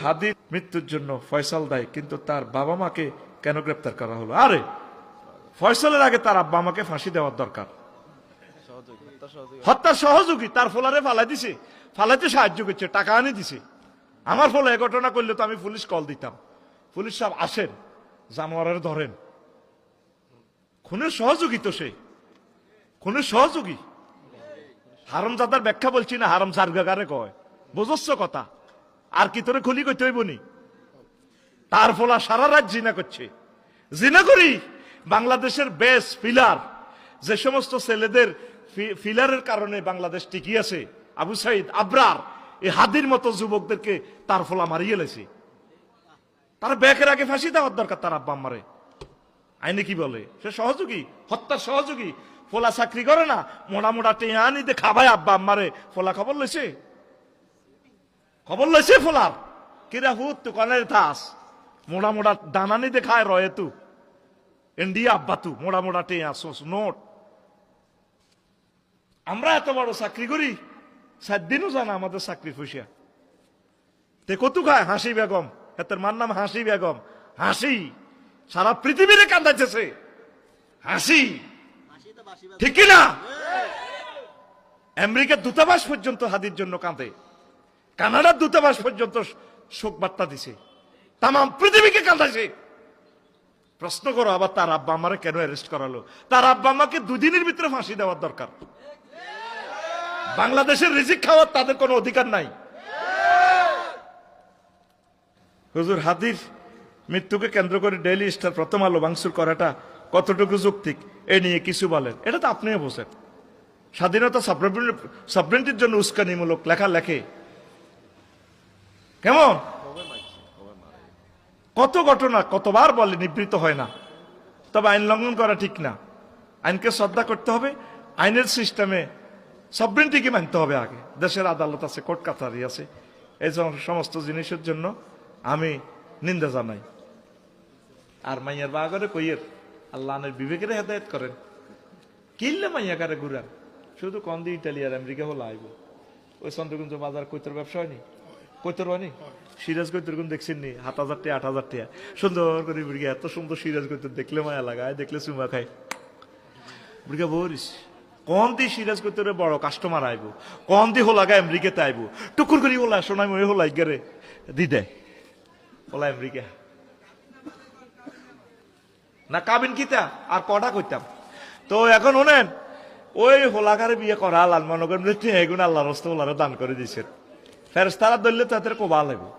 হাদির মৃত্যুর জন্য ফয়সাল দায়ী, কিন্তু তার বাবা মাকে কেন গ্রেপ্তার করা হলো? আরে ফয়সালের আগে তার আব্বা আমাকে ফাঁসি দেওয়ার দরকার। হত্যার সহযোগী, তার ফোলারে ফালাই দিছে, ফালাইতে সাহায্য করছে, টাকা আনি দিছে। আমার ফলে এ ঘটনা করলে তো আমি পুলিশ কল দিতাম, পুলিশ সব আসেন, জানোয়ারের ধরেন। খুনের সহযোগী তো সে, খুনের সহযোগী। হারামজাদার ব্যাখ্যা বলছি না, হারাম জারগাগারে কয়, বুঝছ কথা? আর কি তোরে খুলি কইতে হইব নি? তার ফলা সারা রাত জিনা করছে। জিনা করি বাংলাদেশের বেস ফিলার, যে সমস্ত ছেলেদের ফিলারের কারণে বাংলাদেশ টিকি আছে, আবু সাইদ, আবরার, এই হাদির মতো যুবকদেরকে তার ফলা মারিয়ে লেছে। তার ব্যাকের আগে ফাঁসি দেওয়ার দরকার তার আব্বা আম্মারে। আইনে কি বলে? সে সহযোগী, হত্যার সহযোগী। ফোলা চাকরি করে না, মোড়া মোড়া টেয়া আনিতে খাবায় আব্বা আম্মারে। ফোলা খবর লইছে, খবর লইছে ফোলার কিরা হুত তু কনের থাস মোড়া মোড়া দানানি দেখায় রয়ে তু ইন্ডিয়া আব্বা তু মোড়া মোড়া টেয়া সোস নোট। আমরা এত বড় চাকরি করি, 7 দিনও জানা আমাদের চাকরি ফুসিয়া। তে কতু খায় হাসি বেগম, এতের মার নাম হাসি বেগম। হাসি সারা পৃথিবীরে কান্দাইতেছে, হাসি ঠিক না? আমেরিকার দূতাবাস পর্যন্ত হাদির জন্য কাঁদে, কানাডার দূতাবাস পর্যন্ত শোক বার্তা দিছে, তাম পৃথিবীকে কাঁদাইছে। প্রশ্ন করো আবার তার আব্বা আমারে কেন অ্যারেস্ট করালো? তার আব্বা আমাকে 2 দিনের ভিতরে ফাঁসি দেওয়ার দরকার। বাংলাদেশের রিজিক খাওয়ার তাদের কোনো অধিকার নাই। হুজুর হাদির মৃত্যুকে কেন্দ্র করে ডেইলি স্টার, প্রথম আলো ভাঙচুর করাটা কতটুকু যৌক্তিক এ নিয়ে কিছু বলেন। এটা তো আপনিও বোঝেন। স্বাধীনতা সাবরেন্টির জন্য উস্কানিমূলক লেখা লেখে কেমন? কত ঘটনা কতবার বলে, নিবৃত্ত হয় না। তবে আইন লঙ্ঘন করা ঠিক না। আইনকে শ্রদ্ধা করতে হবে, আইনের সিস্টেমে সাবরেন্টিকে মানতে হবে। আগে দেশের আদালত আছে, কোর্ট কাছারি আছে, এই সমস্ত জিনিসের জন্য আমি নিন্দা জানাই। আর মাইয়ার বাগরে কইয়ের আল্লাহ বিবেকের হেদায়ত করেন, কিনলে মাইয়া কারে ঘুরান। শুধু কন্দি ইটালিয়ার আমেরিকা হলো আইব। ওই চন্দ্রগুঞ্জ বাজার কৈতর ব্যবসা হয়নি, কৈতর হয়নি, সিরাজ কৈতর গুণ দেখছেন নি? 7,000 টাকা 8,000 টাকা সুন্দর করে বুড়িয়া, এত সুন্দর সিরাজ কৈতর দেখলে মায়া লাগায়, দেখলে চুমা খায়। বুড়িয়া বলিস কন দি সিরাজ কৈতরে বড় কাস্টমার আইব, কন দি হোলাগা আমেরিকাতে আইব, টুকুর করি হোলা শোনাই মই হোলাই গেরে দি দেয় হোলা আমেরিকা না কাবিন কিতা আর কটা কইতাম। তো এখন শোনেন, ওই হোলাকারে বিয়ে করা লাল মনে করেন এগুন আল্লাহ রস্তে হোলারে দান করে দিচ্ছেন। ফেরেশতারা ধরলে তাদের কোবা লাগবে।